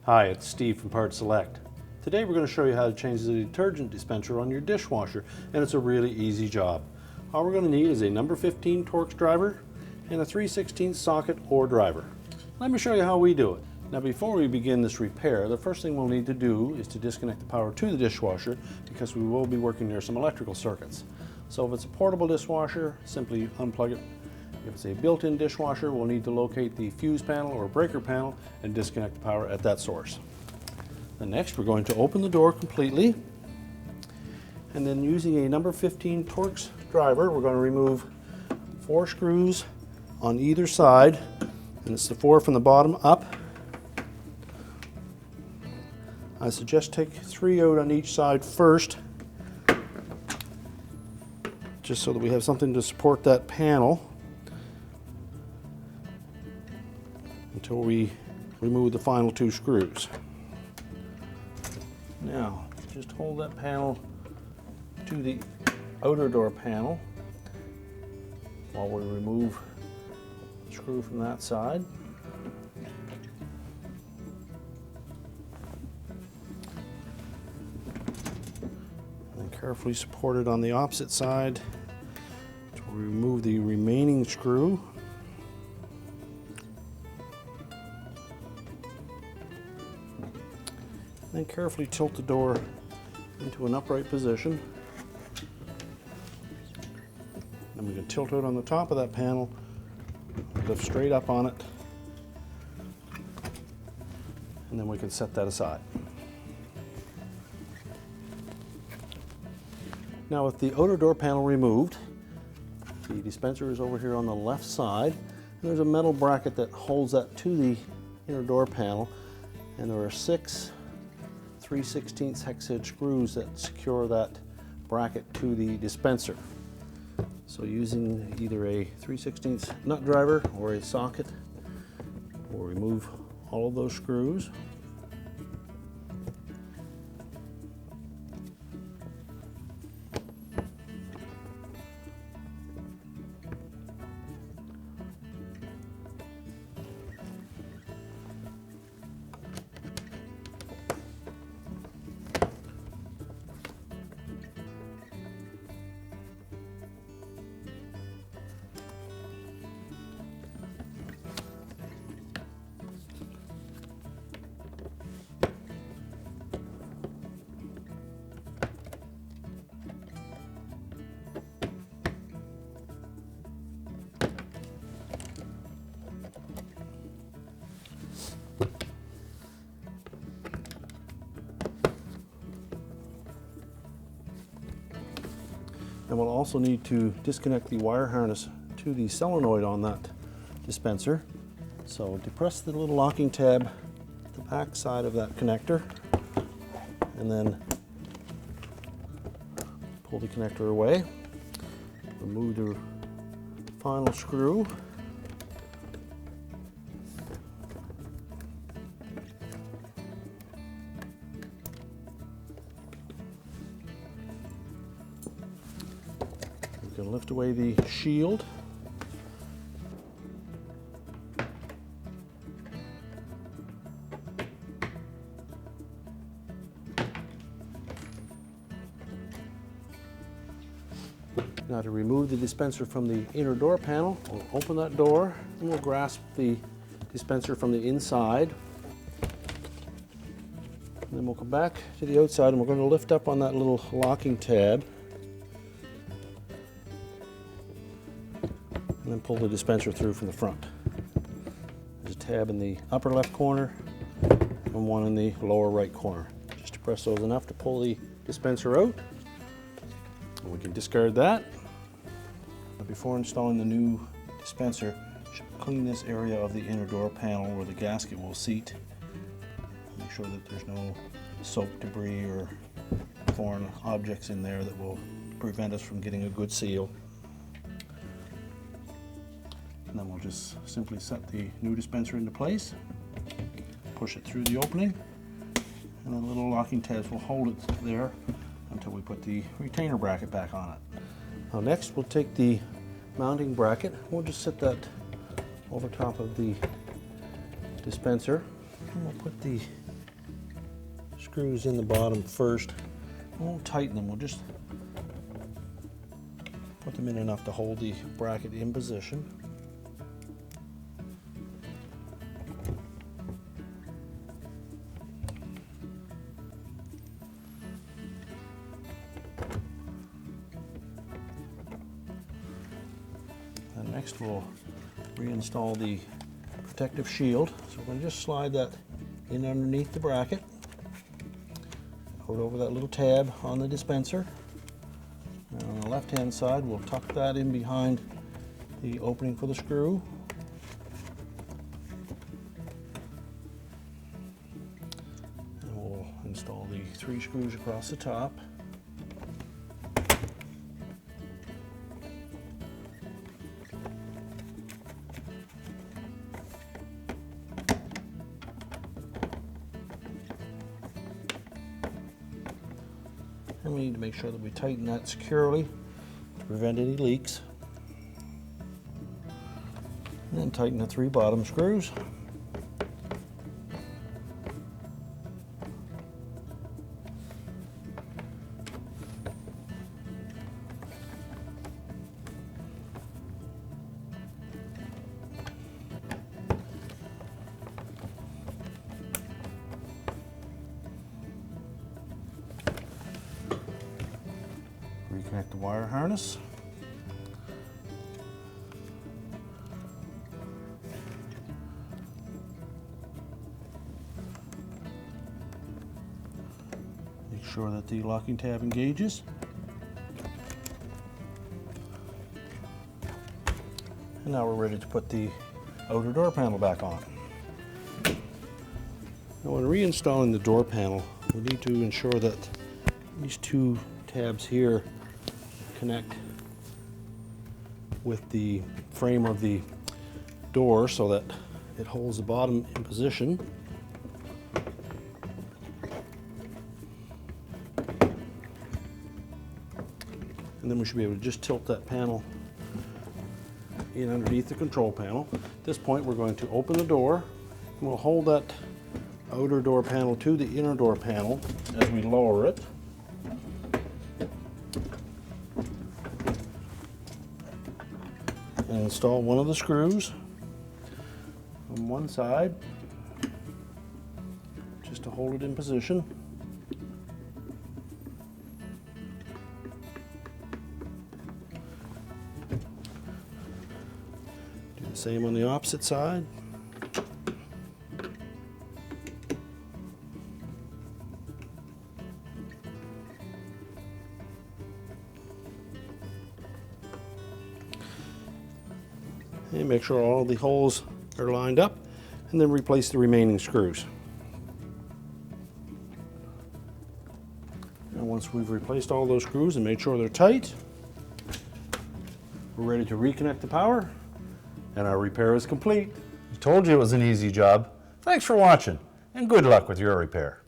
Hi, it's Steve from PartSelect. Today we're going to show you how to change the detergent dispenser on your dishwasher, and it's a really easy job. All we're going to need is a number 15 Torx driver and a 3/16 socket or driver. Let me show you how we do it. Now before we begin this repair, the first thing we'll need to do is to disconnect the power to the dishwasher because we will be working near some electrical circuits. So if it's a portable dishwasher, simply unplug it. If it's a built-in dishwasher, we'll need to locate the fuse panel or breaker panel and disconnect the power at that source. Then next, we're going to open the door completely, and then using a number 15 Torx driver, we're going to remove 4 screws on either side, and it's the 4 from the bottom up. I suggest take 3 out on each side first, just so that we have something to support that panel until we remove the final 2 screws. Now, just hold that panel to the outer door panel while we remove the screw from that side. And then carefully support it on the opposite side to remove the remaining screw. Then carefully tilt the door into an upright position. Then we can tilt it on the top of that panel, lift straight up on it, and then we can set that aside. Now with the outer door panel removed, the dispenser is over here on the left side, and there's a metal bracket that holds that to the inner door panel, and there are 6 3/16 hex head screws that secure that bracket to the dispenser. So using either a 3/16 nut driver or a socket, we'll remove all of those screws. And we'll also need to disconnect the wire harness to the solenoid on that dispenser. So depress the little locking tab at the back side of that connector, and then pull the connector away. Remove the final screw. We can lift away the shield. Now to remove the dispenser from the inner door panel, we'll open that door and we'll grasp the dispenser from the inside. And then we'll come back to the outside and we're going to lift up on that little locking tab. And then pull the dispenser through from the front. There's a tab in the upper left corner and one in the lower right corner. Just to press those enough to pull the dispenser out. And we can discard that. Before installing the new dispenser, clean this area of the inner door panel where the gasket will seat. Make sure that there's no soap debris or foreign objects in there that will prevent us from getting a good seal. And then we'll just simply set the new dispenser into place, push it through the opening, and then little locking tabs will hold it there until we put the retainer bracket back on it. Now next we'll take the mounting bracket, we'll just set that over top of the dispenser, and we'll put the screws in the bottom first. We won't tighten them, we'll just put them in enough to hold the bracket in position. And next we'll reinstall the protective shield. So we're going to just slide that in underneath the bracket, hold over that little tab on the dispenser. And on the left hand side we'll tuck that in behind the opening for the screw. And we'll install the 3 screws across the top. And we need to make sure that we tighten that securely to prevent any leaks. And then tighten the 3 bottom screws. Reconnect the wire harness. Make sure that the locking tab engages. And now we're ready to put the outer door panel back on. Now when reinstalling the door panel, we need to ensure that these 2 tabs here connect with the frame of the door so that it holds the bottom in position. And then we should be able to just tilt that panel in underneath the control panel. At this point we're going to open the door and we'll hold that outer door panel to the inner door panel as we lower it. And install one of the screws on one side just to hold it in position. Do the same on the opposite side. And make sure all the holes are lined up, and then replace the remaining screws. And once we've replaced all those screws and made sure they're tight, we're ready to reconnect the power, and our repair is complete. I told you it was an easy job. Thanks for watching, and good luck with your repair.